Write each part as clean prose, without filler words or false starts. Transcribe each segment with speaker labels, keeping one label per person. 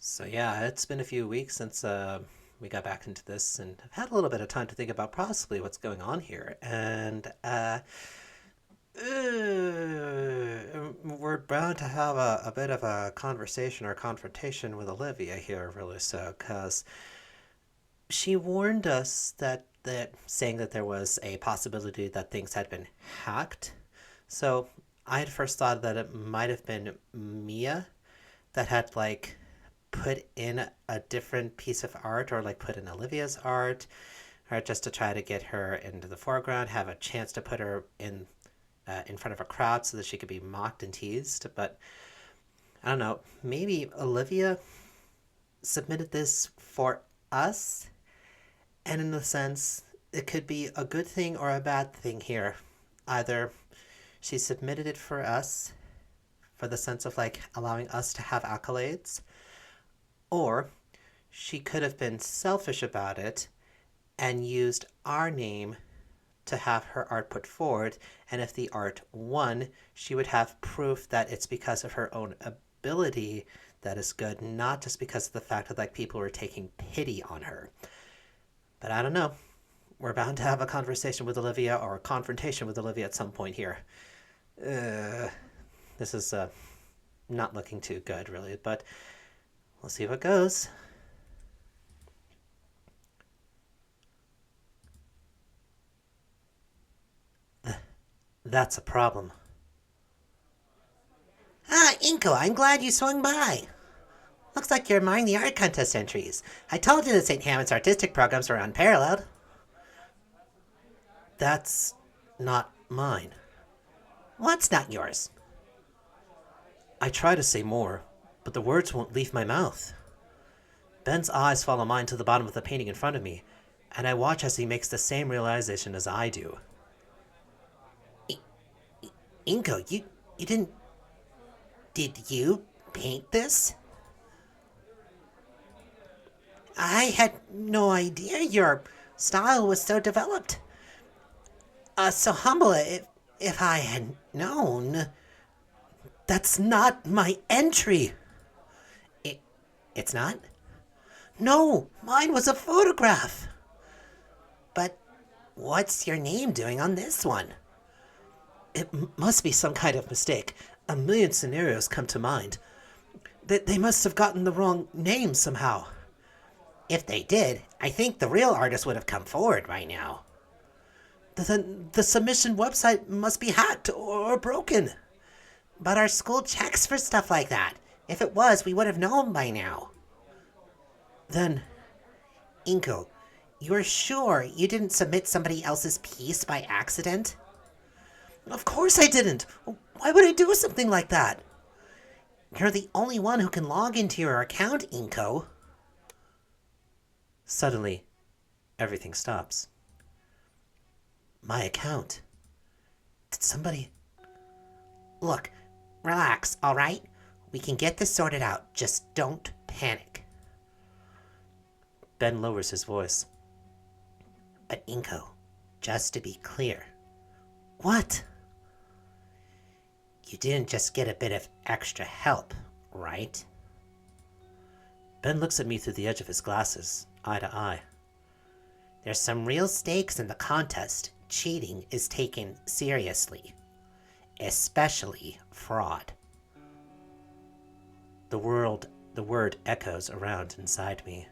Speaker 1: So yeah, it's been a few weeks since we got back into this, and I've had a little bit of time to think about possibly what's going on here. And we're bound to have a bit of a conversation or confrontation with Olivia here, really. So, because she warned us that saying that there was a possibility that things had been hacked. So I had first thought that it might have been Mia that had put in a different piece of art, or like put in Olivia's art, or just to try to get her into the foreground, have a chance to put her in front of a crowd so that she could be mocked and teased. But I don't know, maybe Olivia submitted this for us, and in a sense, it could be a good thing or a bad thing here. Either she submitted it for us, for the sense of like allowing us to have accolades, or she could have been selfish about it and used our name to have her art put forward. And if the art won, she would have proof that it's because of her own ability that is good, not just because of the fact that like people were taking pity on her. But I don't know. We're bound to have a conversation with Olivia or a confrontation with Olivia at some point here. Uh, this is not looking too good, really, but we'll see what goes. That's a problem.
Speaker 2: Ah, Inko, I'm glad you swung by. Looks like you're admiring the art contest entries. I told you that St. Hammond's artistic programs were unparalleled.
Speaker 1: That's not mine.
Speaker 2: What's not yours?
Speaker 1: I try to say more, but the words won't leave my mouth. Ben's eyes follow mine to the bottom of the painting in front of me, and I watch as he makes the same realization as I do.
Speaker 2: Inko, you didn't. Did you paint this? I had no idea your style was so developed. So humble if I had known.
Speaker 1: That's not my entry!
Speaker 2: It, it's not?
Speaker 1: No, mine was a photograph!
Speaker 2: But what's your name doing on this one?
Speaker 1: It must be some kind of mistake. A million scenarios come to mind. They must have gotten the wrong name somehow.
Speaker 2: If they did, I think the real artist would have come forward by now.
Speaker 1: The submission website must be hacked or broken.
Speaker 2: But our school checks for stuff like that. If it was, we would have known by now.
Speaker 1: Then,
Speaker 2: Inko, you're sure you didn't submit somebody else's piece by accident?
Speaker 1: of course I didn't. Why would I do something like that?
Speaker 2: You're the only one who can log into your account, Inko.
Speaker 1: Suddenly, everything stops. My account. Did somebody.
Speaker 2: Look, relax, alright? We can get this sorted out. Just don't panic.
Speaker 1: Ben lowers his voice.
Speaker 2: But Inko, just to be clear,
Speaker 1: What?
Speaker 2: you didn't just get a bit of extra help, right?
Speaker 1: Ben looks at me through the edge of his glasses, eye to eye.
Speaker 2: There's some real stakes in the contest. Cheating is taken seriously, especially fraud.
Speaker 1: The word echoes around inside me.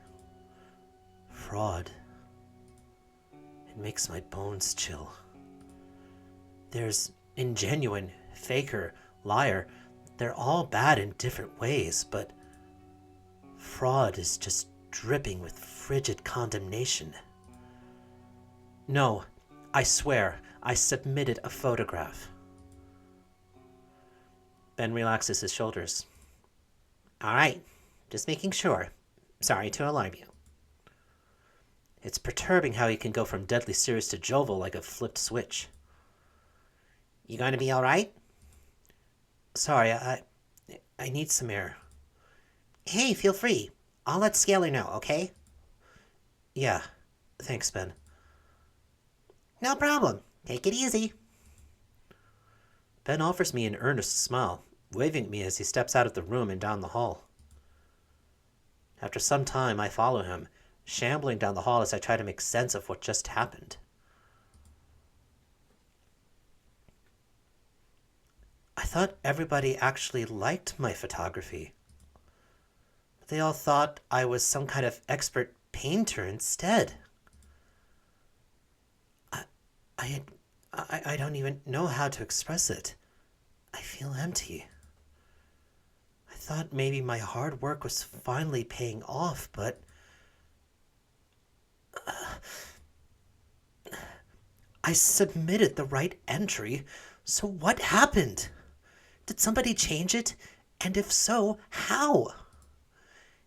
Speaker 1: Fraud. It makes my bones chill. There's ingenuine, faker, liar. They're all bad in different ways, but fraud is just dripping with frigid condemnation. No, I swear, I submitted a photograph. Ben relaxes his shoulders.
Speaker 2: Alright, just making sure. Sorry to alarm you.
Speaker 1: It's perturbing how he can go from deadly serious to jovial like a flipped switch.
Speaker 2: You going to be alright?
Speaker 1: Sorry, I need some air.
Speaker 2: Hey, feel free. I'll let Scalar know, okay?
Speaker 1: Yeah, thanks, Ben.
Speaker 2: No problem. Take it easy.
Speaker 1: Ben offers me an earnest smile, waving at me as he steps out of the room and down the hall. After some time, I follow him, shambling down the hall as I try to make sense of what just happened. I thought everybody actually liked my photography. They all thought I was some kind of expert painter instead. I, I, I don't even know how to express it. I feel empty. I thought maybe my hard work was finally paying off, but I submitted the right entry, so what happened? Did somebody change it? And if so, how?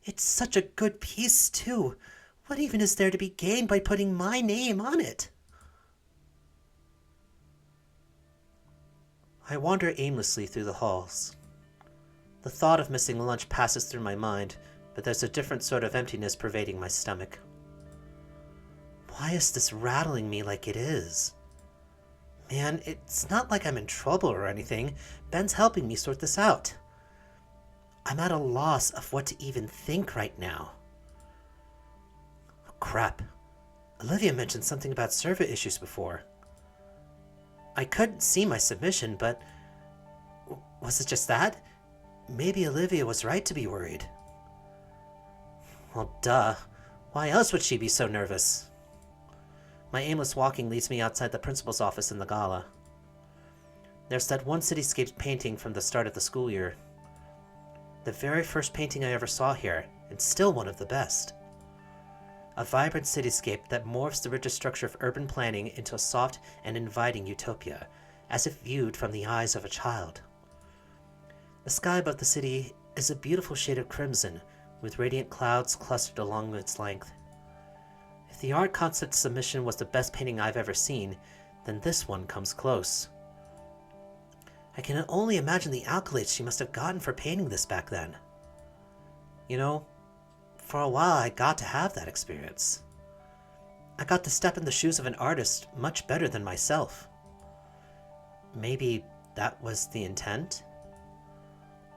Speaker 1: It's such a good piece, too. What even is there to be gained by putting my name on it? I wander aimlessly through the halls. The thought of missing lunch passes through my mind, but there's a different sort of emptiness pervading my stomach. Why is this rattling me like it is? Man, it's not like I'm in trouble or anything. Ben's helping me sort this out. I'm at a loss of what to even think right now. Oh, crap. Olivia mentioned something about server issues before. I couldn't see my submission, but was it just that? Maybe Olivia was right to be worried. Well, duh. Why else would she be so nervous? My aimless walking leads me outside the principal's office in the gala. There's that one cityscape painting from the start of the school year. The very first painting I ever saw here, and still one of the best. A vibrant cityscape that morphs the rigid structure of urban planning into a soft and inviting utopia, as if viewed from the eyes of a child. The sky above the city is a beautiful shade of crimson, with radiant clouds clustered along its length. If the art concept submission was the best painting I've ever seen, then this one comes close. I can only imagine the accolades she must have gotten for painting this back then. You know, for a while I got to have that experience. I got to step in the shoes of an artist much better than myself. Maybe that was the intent?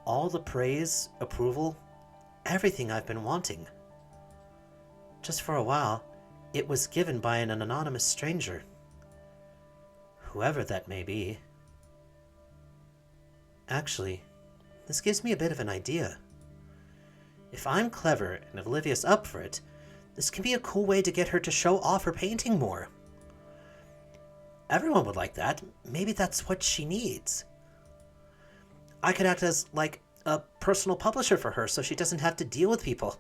Speaker 1: All the praise, approval, everything I've been wanting. Just for a while, it was given by an anonymous stranger. Whoever that may be. Actually, this gives me a bit of an idea. If I'm clever and if Olivia's up for it, this can be a cool way to get her to show off her painting more. Everyone would like that. Maybe that's what she needs. I could act as, like, a personal publisher for her so she doesn't have to deal with people.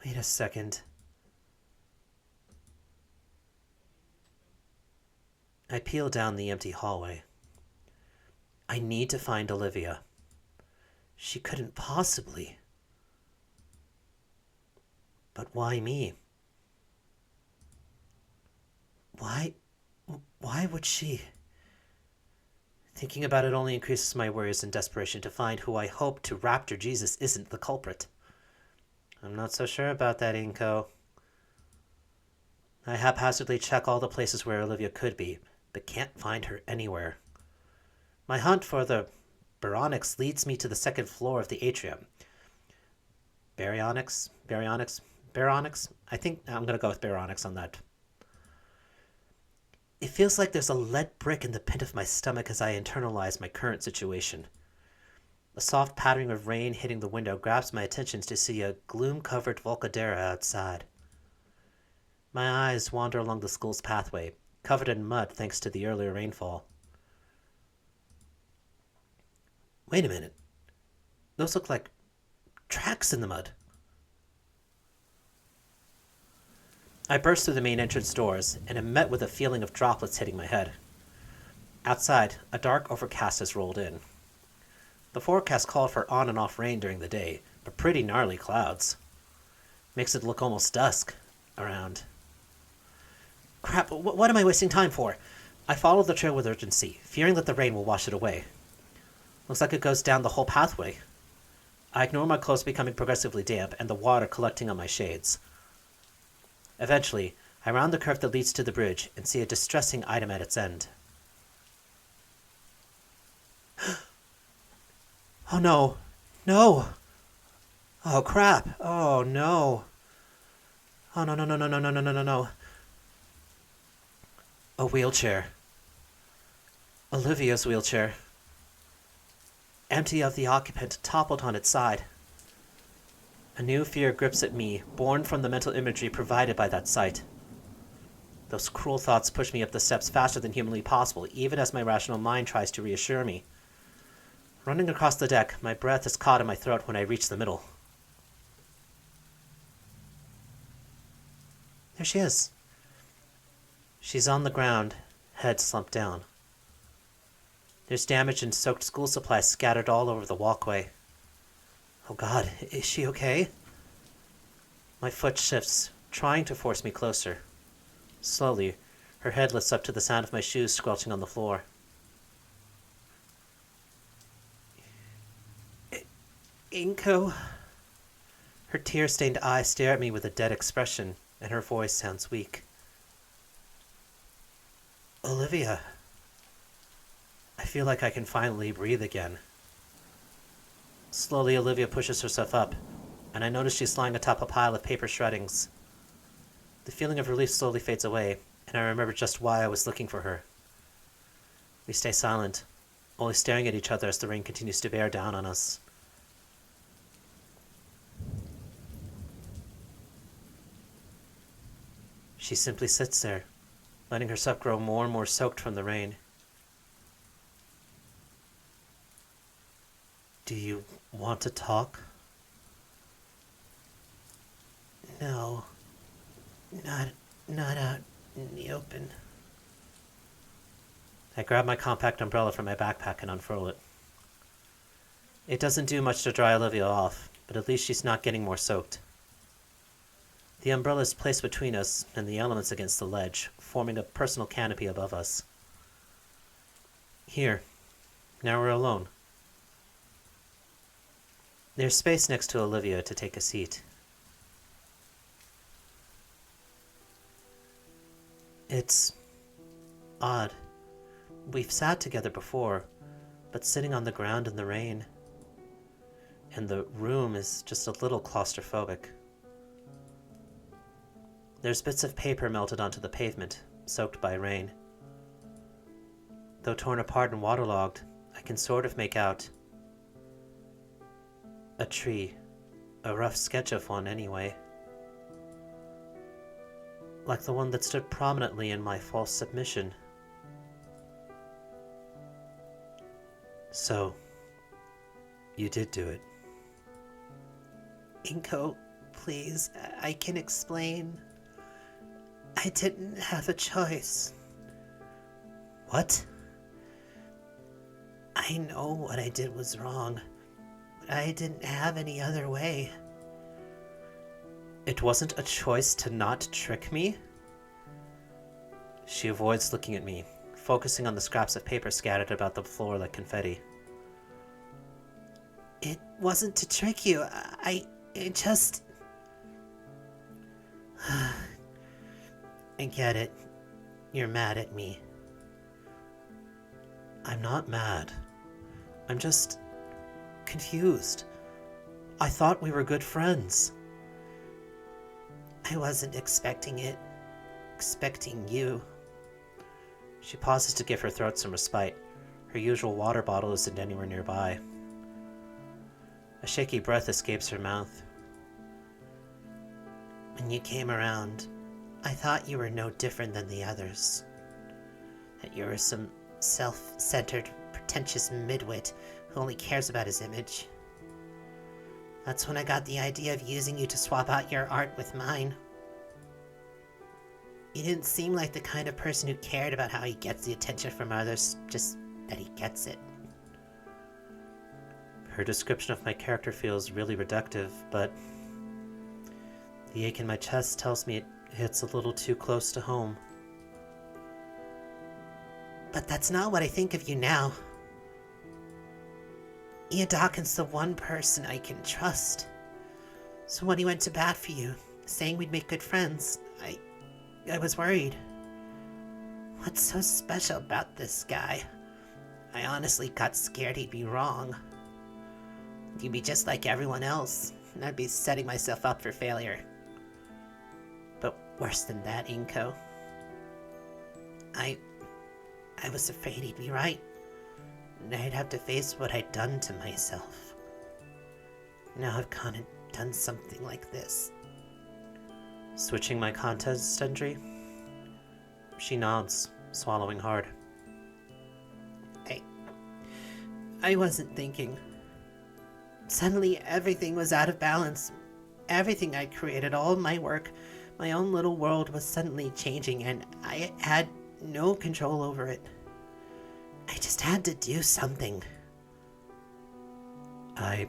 Speaker 1: Wait a second. I peel down the empty hallway. I need to find Olivia. She couldn't possibly. But why me? Why would she? Thinking about it only increases my worries and desperation to find who I hope to rapture Jesus isn't the culprit. I'm not so sure about that, Inko. I haphazardly check all the places where Olivia could be, but can't find her anywhere. My hunt for the baryonyx leads me to the second floor of the atrium. Baryonyx? I think I'm going to go with baryonyx on that. It feels like there's a lead brick in the pit of my stomach as I internalize my current situation. The soft pattering of rain hitting the window grabs my attention to see a gloom-covered Volcadera outside. My eyes wander along the school's pathway, covered in mud thanks to the earlier rainfall. Wait a minute. Those look like tracks in the mud. I burst through the main entrance doors and am met with a feeling of droplets hitting my head. Outside, a dark overcast has rolled in. The forecast called for on and off rain during the day, but pretty gnarly clouds. Makes it look almost dusk around. Crap, what am I wasting time for? I follow the trail with urgency, fearing that the rain will wash it away. Looks like it goes down the whole pathway. I ignore my clothes becoming progressively damp and the water collecting on my shades. Eventually, I round the curve that leads to the bridge and see a distressing item at its end. Oh no! No! Oh crap! Oh no! Oh no no no no no no no no no no! A wheelchair. Olivia's wheelchair. Empty of the occupant, toppled on its side. A new fear grips at me, born from the mental imagery provided by that sight. Those cruel thoughts push me up the steps faster than humanly possible, even as my rational mind tries to reassure me. Running across the deck, my breath is caught in my throat when I reach the middle. There she is. She's on the ground, head slumped down. There's damaged and soaked school supplies scattered all over the walkway. Oh God, is she okay? My foot shifts, trying to force me closer. Slowly, her head lifts up to the sound of my shoes squelching on the floor. Inko? Her tear-stained eyes stare at me with a dead expression, and her voice sounds weak. Olivia. I feel like I can finally breathe again. Slowly, Olivia pushes herself up, and I notice she's lying atop a pile of paper shreddings. The feeling of relief slowly fades away, and I remember just why I was looking for her. We stay silent, only staring at each other as the rain continues to bear down on us. She simply sits there, letting herself grow more and more soaked from the rain. Do you want to talk?
Speaker 2: No. Not out in the open.
Speaker 1: I grab my compact umbrella from my backpack and unfurl it. It doesn't do much to dry Olivia off, but at least she's not getting more soaked. The umbrella is placed between us and the elements against the ledge, forming a personal canopy above us. Here. Now we're alone. There's space next to Olivia to take a seat. It's odd. We've sat together before, but sitting on the ground in the rain. And the room is just a little claustrophobic. There's bits of paper melted onto the pavement, soaked by rain. Though torn apart and waterlogged, I can sort of make out a tree, a rough sketch of one anyway. Like the one that stood prominently in my false submission. So, you did do it.
Speaker 2: Inko, please, I can explain. I didn't have a choice.
Speaker 1: What?
Speaker 2: I know what I did was wrong, but I didn't have any other way.
Speaker 1: It wasn't a choice to not trick me? She avoids looking at me, focusing on the scraps of paper scattered about the floor like confetti.
Speaker 2: It wasn't to trick you. It just... I get it. You're mad at me.
Speaker 1: I'm not mad. I'm just confused. I thought we were good friends.
Speaker 2: I wasn't expecting it. Expecting you.
Speaker 1: She pauses to give her throat some respite. Her usual water bottle isn't anywhere nearby. A shaky breath escapes her mouth.
Speaker 2: When you came around, I thought you were no different than the others. That you were some self-centered, pretentious midwit who only cares about his image. That's when I got the idea of using you to swap out your art with mine. You didn't seem like the kind of person who cared about how he gets the attention from others, just that he gets it.
Speaker 1: Her description of my character feels really reductive, but the ache in my chest tells me it hits a little too close to home.
Speaker 2: But that's not what I think of you now. Ian Dawkins' the one person I can trust. So when he went to bat for you, saying we'd make good friends, I was worried. What's so special about this guy? I honestly got scared he'd be wrong. You'd be just like everyone else, and I'd be setting myself up for failure. But worse than that, Inko. I was afraid he'd be right, and I'd have to face what I'd done to myself. Now I've gone and done something like this.
Speaker 1: Switching my contest entry? She nods, swallowing hard.
Speaker 2: I wasn't thinking. Suddenly everything was out of balance. Everything I'd created, all of my work, my own little world was suddenly changing, and I had no control over it. I just had to do something.
Speaker 1: I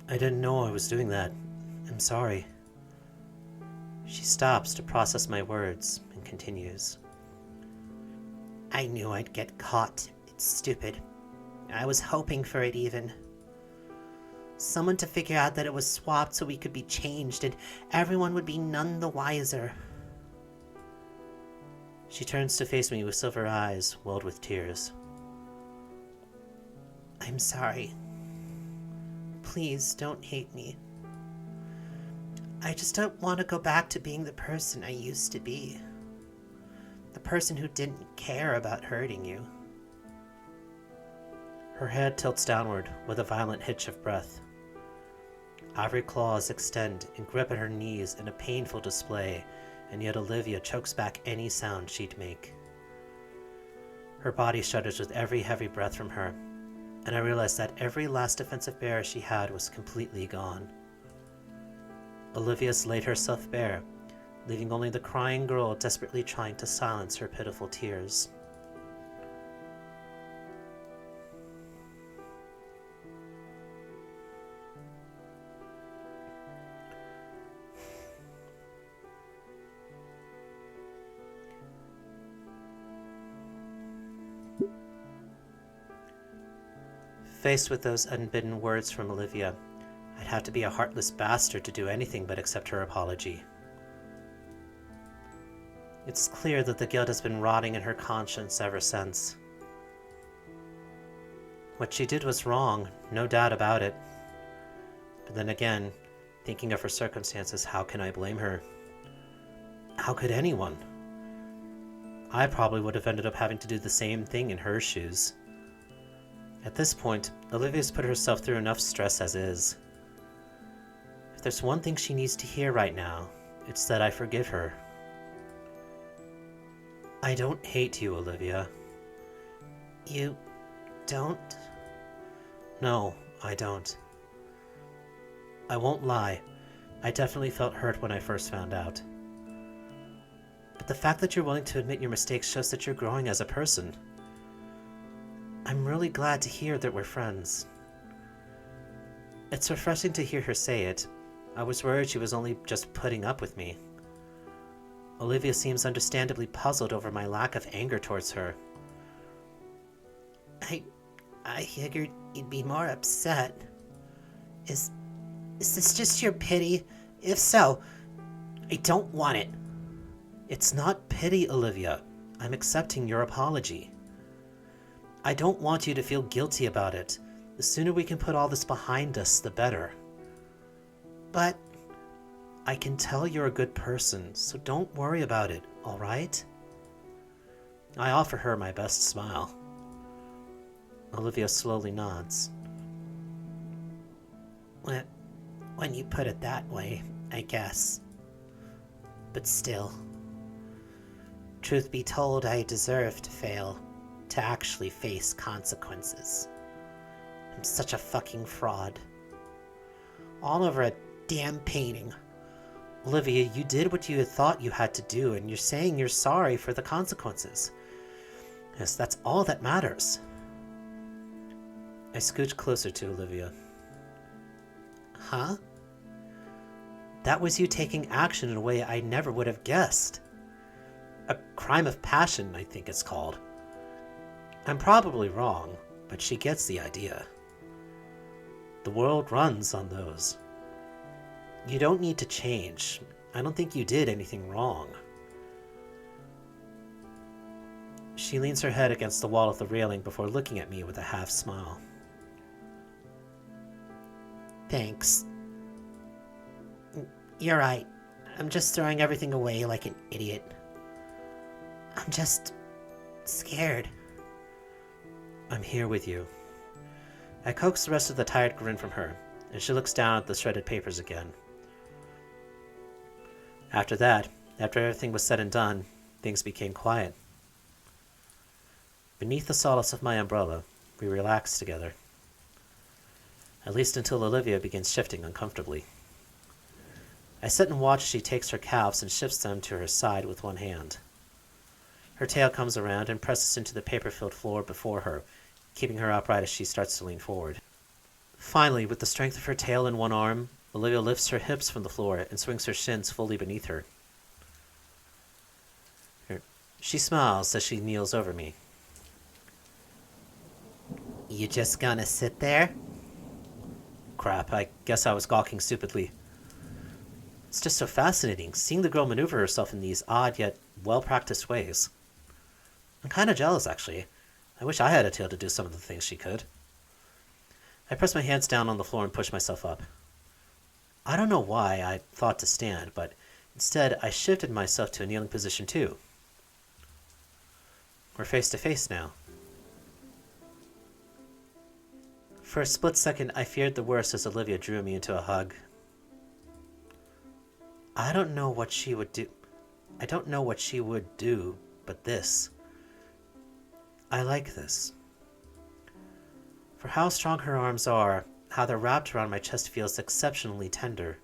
Speaker 1: didn't know I was doing that. I'm sorry. She stops to process my words and continues.
Speaker 2: I knew I'd get caught. It's stupid. I was hoping for it even. Someone to figure out that it was swapped so we could be changed and everyone would be none the wiser.
Speaker 1: She turns to face me with silver eyes welled with tears.
Speaker 2: I'm sorry. Please don't hate me. I just don't want to go back to being the person I used to be. The person who didn't care about hurting you.
Speaker 1: Her head tilts downward with a violent hitch of breath. Ivory claws extend and grip at her knees in a painful display, and yet Olivia chokes back any sound she'd make. Her body shudders with every heavy breath from her, and I realize that every last defensive barrier she had was completely gone. Olivia's laid herself bare, leaving only the crying girl desperately trying to silence her pitiful tears. Faced with those unbidden words from Olivia, I'd have to be a heartless bastard to do anything but accept her apology. It's clear that the guilt has been rotting in her conscience ever since. What she did was wrong, no doubt about it. But then again, thinking of her circumstances, how can I blame her? How could anyone? I probably would have ended up having to do the same thing in her shoes. At this point, Olivia's put herself through enough stress as is. If there's one thing she needs to hear right now, it's that I forgive her. I don't hate you, Olivia.
Speaker 2: You don't?
Speaker 1: No, I don't. I won't lie. I definitely felt hurt when I first found out. But the fact that you're willing to admit your mistakes shows that you're growing as a person. I'm really glad to hear that we're friends. It's refreshing to hear her say it. I was worried she was only just putting up with me. Olivia seems understandably puzzled over my lack of anger towards her.
Speaker 2: I figured you'd be more upset. Is this just your pity? If so, I don't want it.
Speaker 1: It's not pity, Olivia. I'm accepting your apology. I don't want you to feel guilty about it. The sooner we can put all this behind us, the better.
Speaker 2: But
Speaker 1: I can tell you're a good person, so don't worry about it, all right? I offer her my best smile. Olivia slowly nods.
Speaker 2: when you put it that way, I guess. But still. Truth be told, I deserve to fail, to actually face consequences. I'm such a fucking fraud. All over a damn painting.
Speaker 1: Olivia, you did what you had thought you had to do, and you're saying you're sorry for the consequences. Yes, that's all that matters. I scooch closer to Olivia.
Speaker 2: Huh?
Speaker 1: That was you taking action in a way I never would have guessed. A crime of passion, I think it's called. I'm probably wrong, but she gets the idea. The world runs on those. You don't need to change. I don't think you did anything wrong. She leans her head against the wall of the railing before looking at me with a half smile.
Speaker 2: Thanks. You're right. I'm just throwing everything away like an idiot. I'm just scared.
Speaker 1: I'm here with you. I coax the rest of the tired grin from her, and she looks down at the shredded papers again. After that, after everything was said and done, things became quiet. Beneath the solace of my umbrella, we relaxed together. At least until Olivia begins shifting uncomfortably. I sit and watch as she takes her calves and shifts them to her side with one hand. Her tail comes around and presses into the paper-filled floor before her, keeping her upright as she starts to lean forward. Finally, with the strength of her tail in one arm, Olivia lifts her hips from the floor and swings her shins fully beneath her. She smiles as she kneels over me.
Speaker 2: You just gonna sit there?
Speaker 1: Crap, I guess I was gawking stupidly. It's just so fascinating, seeing the girl maneuver herself in these odd yet well-practiced ways. I'm kind of jealous, actually. I wish I had a tail to do some of the things she could. I press my hands down on the floor and push myself up. I don't know why I thought to stand, but instead I shifted myself to a kneeling position too. We're face to face now. For a split second, I feared the worst as Olivia drew me into a hug. I don't know what she would do, but this. I like this. For how strong her arms are, how they're wrapped around my chest feels exceptionally tender.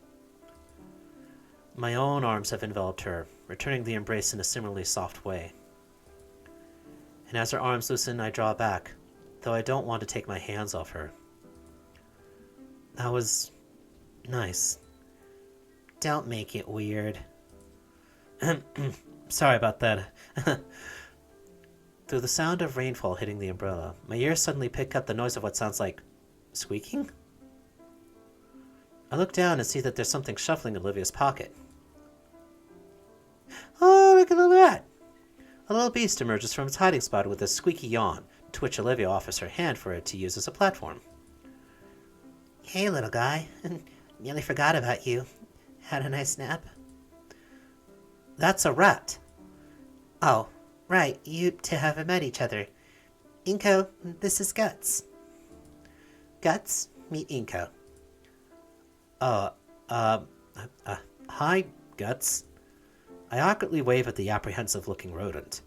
Speaker 1: My own arms have enveloped her, returning the embrace in a similarly soft way. And as her arms loosen, I draw back, though I don't want to take my hands off her. That was nice.
Speaker 2: Don't make it weird.
Speaker 1: Sorry about that. Through the sound of rainfall hitting the umbrella, my ears suddenly pick up the noise of what sounds like squeaking? I look down and see that there's something shuffling in Olivia's pocket. Oh, look at that! A little beast emerges from its hiding spot with a squeaky yawn, to which Olivia offers her hand for it to use as a platform.
Speaker 2: Hey, little guy. Nearly forgot about you. Had a nice nap?
Speaker 1: That's a rat.
Speaker 2: Oh, right. You two haven't met each other. Inko, this is Guts. Guts, meet Inko.
Speaker 1: Hi, Guts. I awkwardly wave at the apprehensive-looking rodent.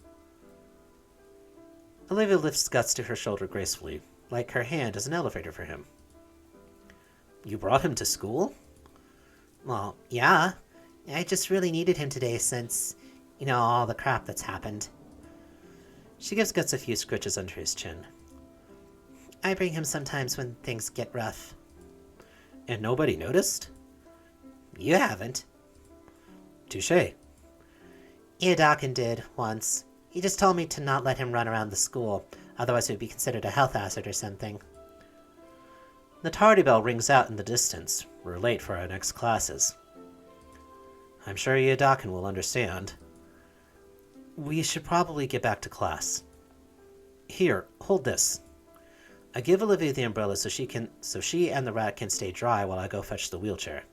Speaker 1: Olivia lifts Guts to her shoulder gracefully, like her hand is an elevator for him. You brought him to school?
Speaker 2: Well, yeah. I just really needed him today since, all the crap that's happened.
Speaker 1: She gives Guts a few scritches under his chin.
Speaker 2: I bring him sometimes when things get rough.
Speaker 1: And nobody noticed?
Speaker 2: You haven't.
Speaker 1: Touché.
Speaker 2: Iodakin did, once. He just told me to not let him run around the school, otherwise it would be considered a health hazard or something.
Speaker 1: The tardy bell rings out in the distance. We're late for our next classes. I'm sure Iodakin will understand. We should probably get back to class. Here, hold this. I give Olivia the umbrella so she and the rat can stay dry while I go fetch the wheelchair.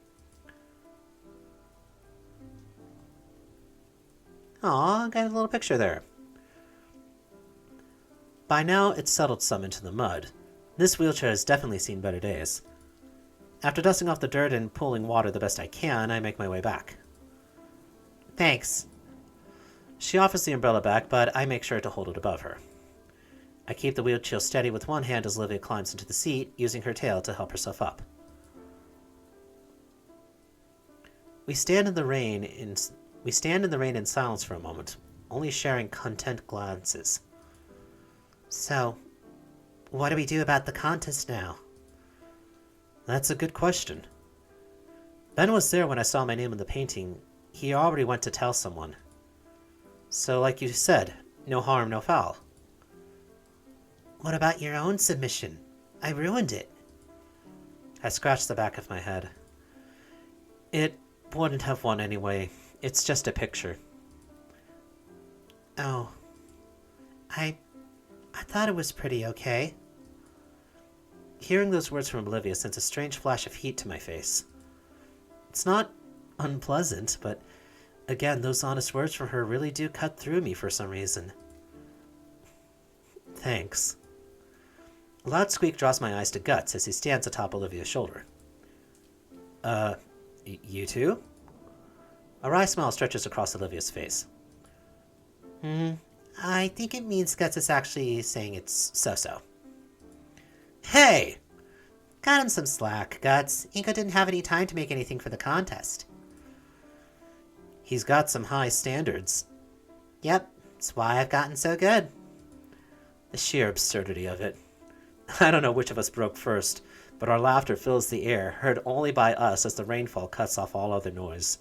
Speaker 1: Aw, got a little picture there. By now, it's settled some into the mud. This wheelchair has definitely seen better days. After dusting off the dirt and pulling water the best I can, I make my way back.
Speaker 2: Thanks.
Speaker 1: She offers the umbrella back, but I make sure to hold it above her. I keep the wheelchair steady with one hand as Olivia climbs into the seat, using her tail to help herself up. We stand in the rain in silence for a moment, only sharing content glances.
Speaker 2: So, what do we do about the contest now?
Speaker 1: That's a good question. Ben was there when I saw my name in the painting. He already went to tell someone. So, like you said, no harm, no foul.
Speaker 2: What about your own submission? I ruined it.
Speaker 1: I scratched the back of my head. It wouldn't have won anyway. It's just a picture.
Speaker 2: Oh. I thought it was pretty okay.
Speaker 1: Hearing those words from Olivia sends a strange flash of heat to my face. It's not unpleasant, but again, those honest words from her really do cut through me for some reason. Thanks. A loud squeak draws my eyes to Guts as he stands atop Olivia's shoulder. You too? A wry smile stretches across Olivia's face.
Speaker 2: I think it means Guts is actually saying it's so-so.
Speaker 1: Hey!
Speaker 2: Got him some slack, Guts. Inko didn't have any time to make anything for the contest.
Speaker 1: He's got some high standards.
Speaker 2: Yep, that's why I've gotten so good.
Speaker 1: The sheer absurdity of it. I don't know which of us broke first, but our laughter fills the air, heard only by us as the rainfall cuts off all other noise.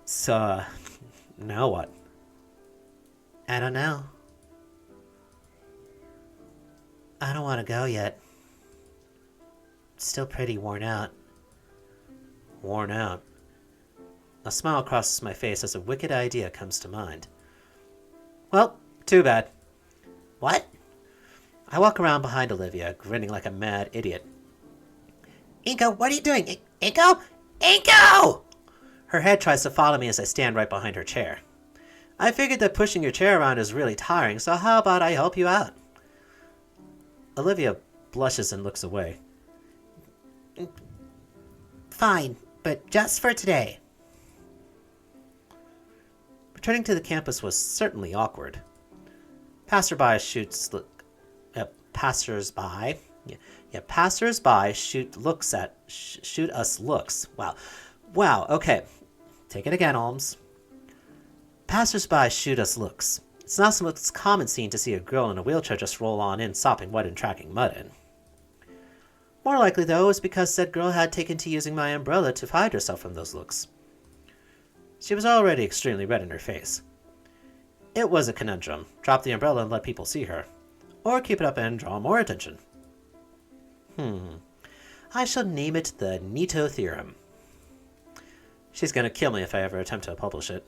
Speaker 1: So, now what?
Speaker 2: I don't know. I don't want to go yet. Still pretty worn out.
Speaker 1: Worn out. A smile crosses my face as a wicked idea comes to mind. Well, too bad.
Speaker 2: What?
Speaker 1: I walk around behind Olivia, grinning like a mad idiot.
Speaker 2: Inko, what are you doing? Inko? Inko!
Speaker 1: Her head tries to follow me as I stand right behind her chair. I figured that pushing your chair around is really tiring, so how about I help you out? Olivia blushes and looks away.
Speaker 2: Fine, but just for today.
Speaker 1: Returning to the campus was certainly awkward. Passersby shoot us looks. Wow. Okay, take it again, Holmes. Passersby shoot us looks. It's not the most common scene to see a girl in a wheelchair just roll on in, sopping wet and tracking mud in. More likely, though, it was because said girl had taken to using my umbrella to hide herself from those looks. She was already extremely red in her face. It was a conundrum. Drop the umbrella and let people see her. Or keep it up and draw more attention. I shall name it the Nito Theorem. She's gonna kill me if I ever attempt to publish it.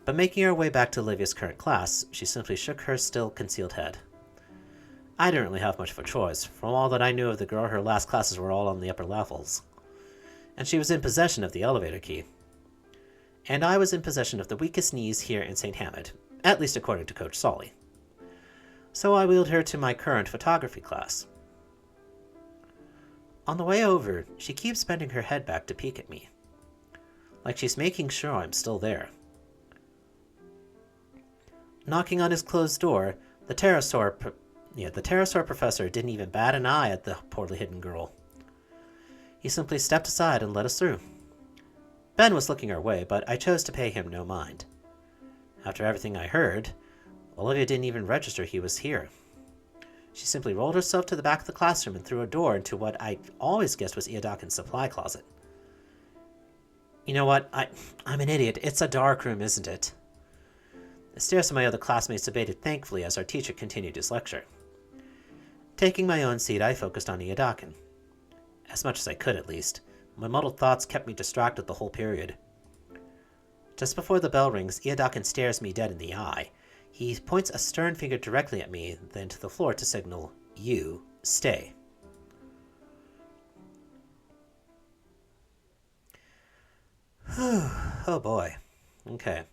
Speaker 1: But making her way back to Olivia's current class, she simply shook her still concealed head. I didn't really have much of a choice. From all that I knew of the girl, her last classes were all on the upper levels. And she was in possession of the elevator key. And I was in possession of the weakest knees here in St. Hammond, at least according to Coach Solly. So I wheeled her to my current photography class. On the way over, she keeps bending her head back to peek at me. Like she's making sure I'm still there. Knocking on his closed door, the pterosaur professor didn't even bat an eye at the poorly hidden girl. He simply stepped aside and let us through. Ben was looking our way, but I chose to pay him no mind. After everything I heard, Olivia didn't even register he was here. She simply rolled herself to the back of the classroom and threw a door into what I always guessed was Iodakin's supply closet. You know what? I'm an idiot. It's a dark room, isn't it? The stares of my other classmates abated thankfully as our teacher continued his lecture. Taking my own seat, I focused on Iodakin. As much as I could, at least. My muddled thoughts kept me distracted the whole period. Just before the bell rings, Iodakin stares me dead in the eye. He points a stern finger directly at me, then to the floor to signal, "You stay." Oh boy. Okay.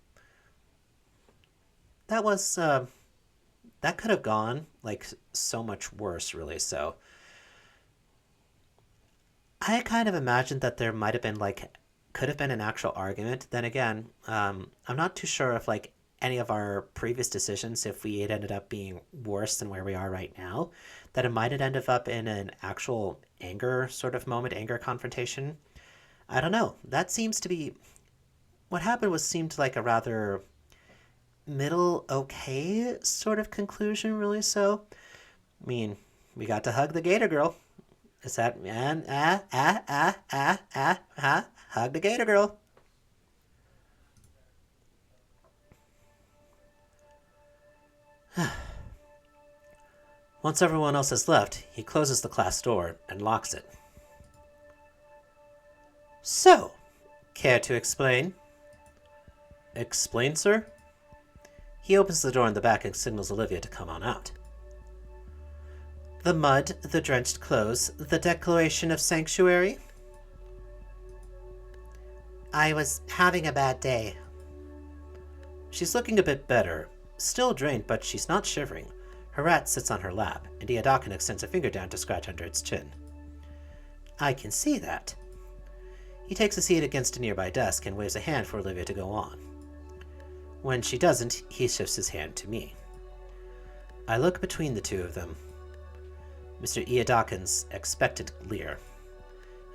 Speaker 1: That was, that could have gone, like, so much worse, really, so. I kind of imagined that there might have been, like, could have been an actual argument. Then again, I'm not too sure if, like, any of our previous decisions, if we had ended up being worse than where we are right now, that it might have ended up in an actual anger sort of moment, anger confrontation. I don't know. That seems to be... What happened seemed like a rather middle okay sort of conclusion, really, so. I mean, we got to hug the Gator girl. Is that... hug the Gator girl. Once everyone else has left, he closes the class door and locks it. So, care to explain? Explain, sir? He opens the door in the back and signals Olivia to come on out. The mud, the drenched clothes, the declaration of sanctuary?
Speaker 2: I was having a bad day.
Speaker 1: She's looking a bit better. Still drained, but she's not shivering. Her rat sits on her lap, and Iodakan extends a finger down to scratch under its chin.
Speaker 2: I can see that.
Speaker 1: He takes a seat against a nearby desk and waves a hand for Olivia to go on. When she doesn't, he shifts his hand to me. I look between the two of them. Mr. Iodakan's expectant leer,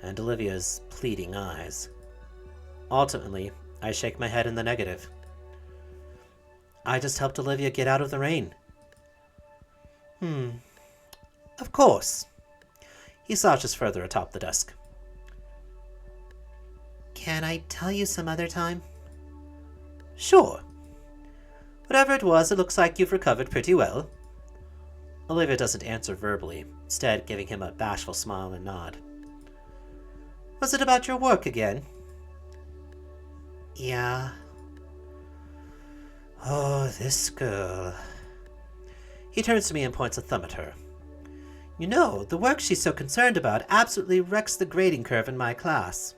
Speaker 1: and Olivia's pleading eyes. Ultimately, I shake my head in the negative. I just helped Olivia get out of the rain. Of course. He slouches further atop the desk.
Speaker 2: Can I tell you some other time?
Speaker 1: Sure. Whatever it was, it looks like you've recovered pretty well. Olivia doesn't answer verbally, instead giving him a bashful smile and nod. Was it about your work again?
Speaker 2: Yeah.
Speaker 1: Oh, this girl. He turns to me and points a thumb at her. You know, the work she's so concerned about absolutely wrecks the grading curve in my class.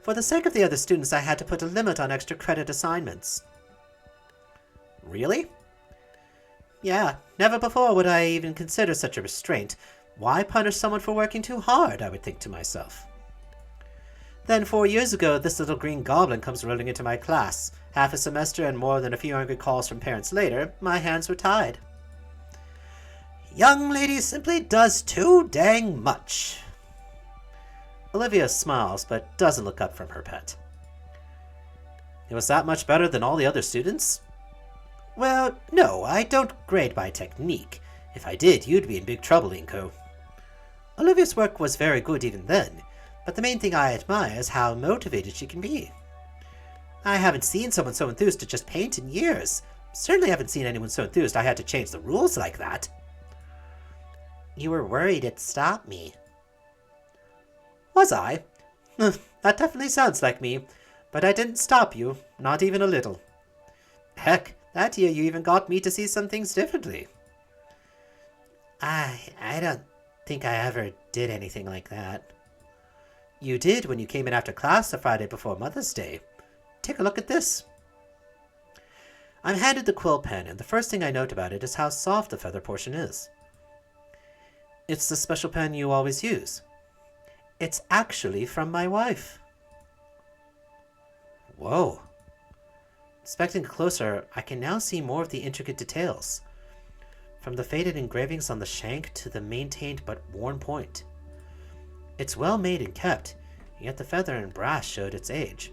Speaker 1: For the sake of the other students, I had to put a limit on extra credit assignments. Really? Yeah, never before would I even consider such a restraint. Why punish someone for working too hard, I would think to myself. Then 4 years ago, this little green goblin comes rolling into my class. Half a semester and more than a few angry calls from parents later, my hands were tied. Young lady simply does too dang much. Olivia smiles, but doesn't look up from her pet. It was that much better than all the other students? Well, no, I don't grade by technique. If I did, you'd be in big trouble, Inko. Olivia's work was very good even then, but the main thing I admire is how motivated she can be. I haven't seen someone so enthused to just paint in years. Certainly haven't seen anyone so enthused I had to change the rules like that.
Speaker 2: You were worried it'd stop me.
Speaker 1: Was I? That definitely sounds like me, but I didn't stop you, not even a little. Heck, that year you even got me to see some things differently.
Speaker 2: I don't think I ever did anything like that.
Speaker 1: You did when you came in after class the Friday before Mother's Day. Take a look at this. I'm handed the quill pen, and the first thing I note about it is how soft the feather portion is. It's the special pen you always use. It's actually from my wife. Whoa. Inspecting closer, I can now see more of the intricate details. From the faded engravings on the shank to the maintained but worn point. It's well made and kept, yet the feather and brass showed its age.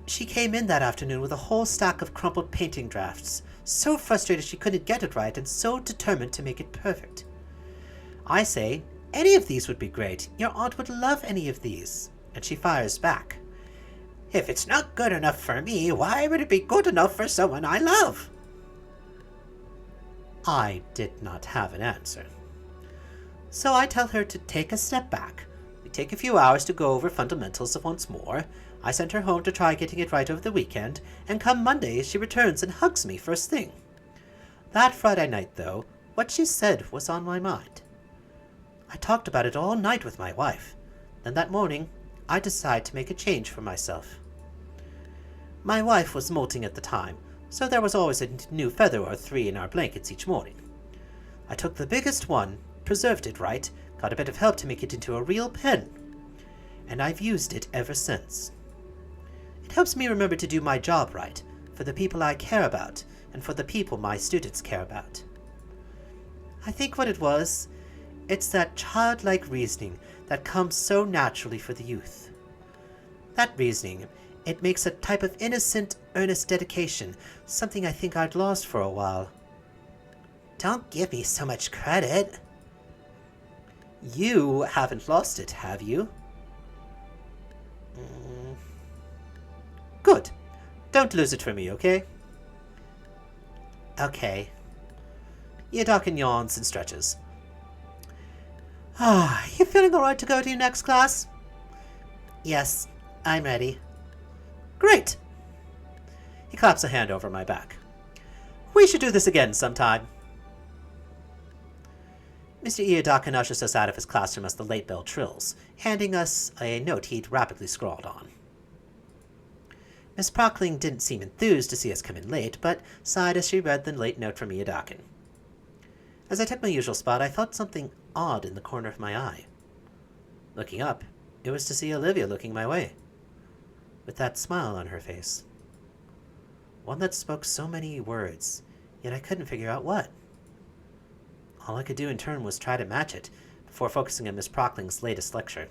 Speaker 1: She came in that afternoon with a whole stack of crumpled painting drafts, so frustrated she couldn't get it right and so determined to make it perfect. I say, any of these would be great. Your aunt would love any of these. And she fires back. If it's not good enough for me, why would it be good enough for someone I love? I did not have an answer. So I tell her to take a step back. We take a few hours to go over fundamentals once more. I send her home to try getting it right over the weekend, and come Monday she returns and hugs me first thing. That Friday night, though, what she said was on my mind. I talked about it all night with my wife. Then that morning, I decided to make a change for myself. My wife was molting at the time, so there was always a new feather or 3 in our blankets each morning. I took the biggest one, preserved it right, got a bit of help to make it into a real pen, and I've used it ever since. It helps me remember to do my job right, for the people I care about, and for the people my students care about. I think what it was, it's that childlike reasoning that comes so naturally for the youth. That reasoning, it makes a type of innocent, earnest dedication, something I think I'd lost for a while.
Speaker 2: Don't give me so much credit.
Speaker 1: You haven't lost it, have you? Good. Don't lose it for me, okay?
Speaker 2: Okay.
Speaker 1: Iodakan yawns and stretches. You feeling alright to go to your next class?
Speaker 2: Yes, I'm ready.
Speaker 1: Great! He claps a hand over my back. We should do this again sometime.
Speaker 2: Mr. Iodaka ushers us out of his classroom as the late bell trills, handing us a note he'd rapidly scrawled on. Miss Prockling didn't seem enthused to see us come in late, but sighed as she read the late note from Iodaka. As I took my usual spot, I felt something odd in the corner of my eye. Looking up, it was to see Olivia looking my way, with that smile on her face. One that spoke so many words, yet I couldn't figure out what. All I could do in turn was try to match it, before focusing on Miss Prockling's latest lecture.